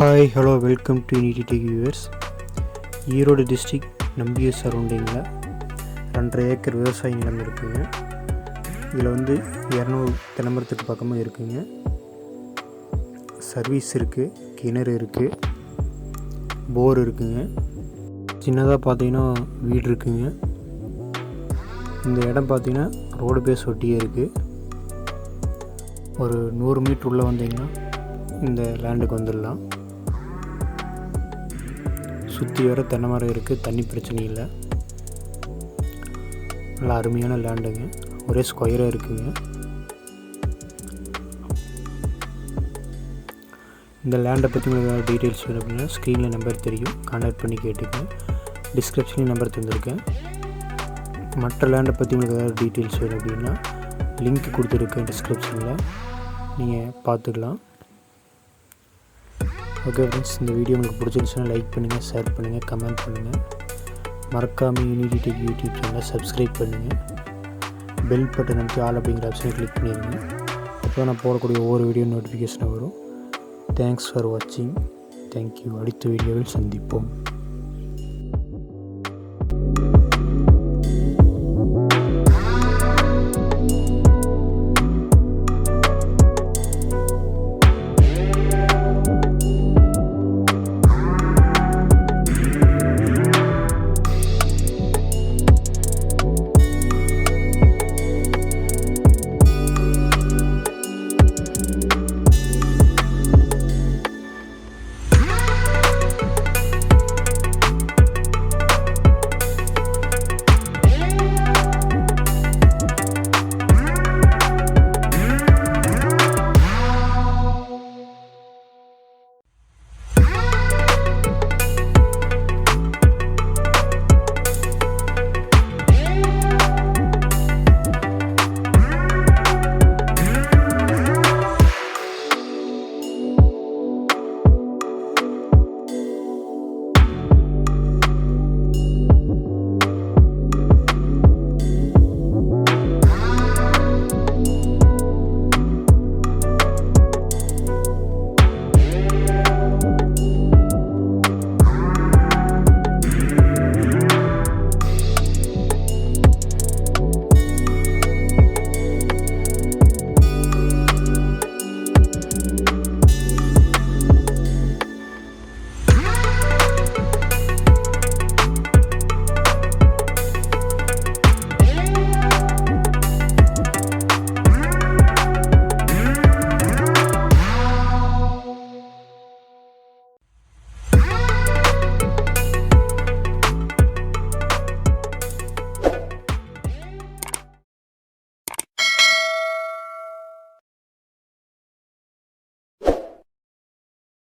Hi hello welcome to unity tech viewers. Erode district Nambiyur சரௌண்டிங்கில் 2.5 acre விவசாய நிலம் இருக்குங்க. இதில் 200 தென்னமரத்துக்கு பக்கமாக இருக்குங்க. சர்வீஸ் இருக்குது, கிணறு இருக்குது, போர் இருக்குங்க. சின்னதாக பார்த்தீங்கன்னா வீடு இருக்குங்க. இந்த இடம் பார்த்தீங்கன்னா ரோடு பேஸ் ஒட்டியே இருக்குது. ஒரு 100 மீட்டர் உள்ளே வந்தீங்கன்னா இந்த லேண்டுக்கு வந்துடலாம். சுற்றி வர தென்னை மரம் இருக்குது, தண்ணி பிரச்சனை இல்லை. நல்லா அருமையான லேண்டுங்க, ஒரே ஸ்கொயராக இருக்குங்க. இந்த லேண்டை பற்றி உங்களுக்கு ஏதாவது டீட்டெயில்ஸ் வேணும் அப்படின்னா ஸ்க்ரீனில் நம்பர் தெரியும், கான்டாக்ட் பண்ணி கேட்டுக்கங்க. டிஸ்கிரிப்ஷன்லேயும் நம்பர் தந்திருக்கேன். மற்ற லேண்டை பற்றி உங்களுக்கு ஏதாவது டீட்டெயில்ஸ் வேணும் அப்படின்னா லிங்க் கொடுத்துருக்கேன் டிஸ்கிரிப்ஷனில், நீங்கள் பார்த்துக்கலாம். ஓகே ஃப்ரெண்ட்ஸ், இந்த வீடியோ உங்களுக்கு பிடிச்சிருந்துச்சுன்னா லைக் பண்ணுங்கள், ஷேர் பண்ணுங்கள், கமெண்ட் பண்ணுங்கள். மறக்காமல் யூனிட்டி டெக் யூடியூப் சேனலை சப்ஸ்கிரைப் பண்ணுங்கள். பெல் பட்டன் அமைத்து ஆல் அப்படிங்கிற ஆப்ஷனை கிளிக் பண்ணிடுங்க. அப்போ நான் போடக்கூடிய ஒவ்வொரு வீடியோ நோட்டிஃபிகேஷன் வரும். தேங்க்ஸ் ஃபார் வாட்சிங். தேங்க்யூ. அடுத்த வீடியோவில் சந்திப்போம்.